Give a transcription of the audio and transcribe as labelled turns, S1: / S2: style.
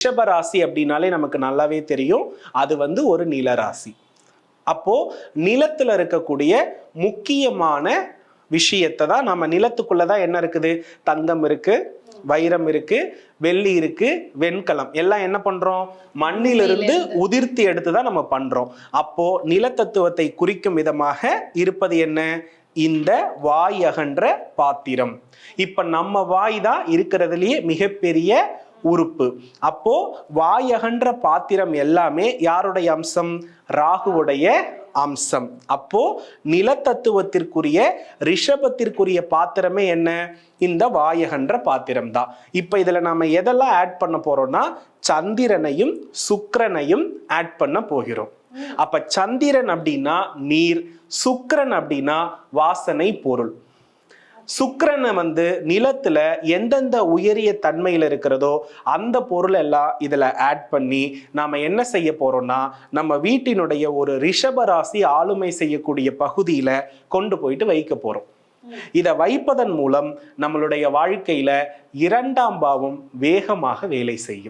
S1: ரிஷபராசி அப்படின்னாலே நமக்கு நல்லாவே தெரியும், அது ஒரு நிலராசி. அப்போ நிலத்துல இருக்கக்கூடிய முக்கியமான விஷயத்தை தான் நம்ம நிலத்துக்குள்ளதான் என்ன இருக்குது, தங்கம் இருக்கு, வைரம் இருக்கு, வெள்ளி இருக்கு, வெண்கலம் எல்லாம் என்ன பண்றோம், மண்ணிலிருந்து உதிர்த்தி எடுத்துதான் நம்ம பண்றோம். அப்போ நிலத்தத்துவத்தை குறிக்கும் விதமாக இருப்பது என்ன, இந்த வாய் அகன்ற பாத்திரம். இப்ப நம்ம வாய் தான் இருக்கிறதுலயே மிகப்பெரிய உறுப்பு. அப்போ வாய் அகன்ற பாத்திரம் எல்லாமே யாருடைய அம்சம், ராகுவுடைய அம்சம். அப்போ நிலத்தத்துவத்திற்குரிய ரிஷபத்திற்குரிய பாத்திரமே என்ன, இந்த வாயகன்ற பாத்திரம் தான். இப்ப இதுல நாம எதெல்லாம் ஆட் பண்ண போறோம்னா, சந்திரனையும் சுக்கிரனையும் ஆட் பண்ண போகிறோம். அப்ப சந்திரன் அப்படின்னா நீர், சுக்கிரன் அப்படின்னா வாசனை பொருள். சுக்கிரனை நிலத்துல எந்தெந்த உயரிய தன்மையில இருக்கிறதோ அந்த பொருள் எல்லாம் இதுல ஆட் பண்ணி நாம என்ன செய்ய போறோம்னா, நம்ம வீட்டினுடைய ஒரு ரிஷபராசி ஆளுமை செய்யக்கூடிய பகுதியில கொண்டு போயிட்டு வைக்க போறோம். இதை வைப்பதன் மூலம் நம்மளுடைய வாழ்க்கையில 2ஆம் பாவம் வேகமாக வேலை செய்யும்.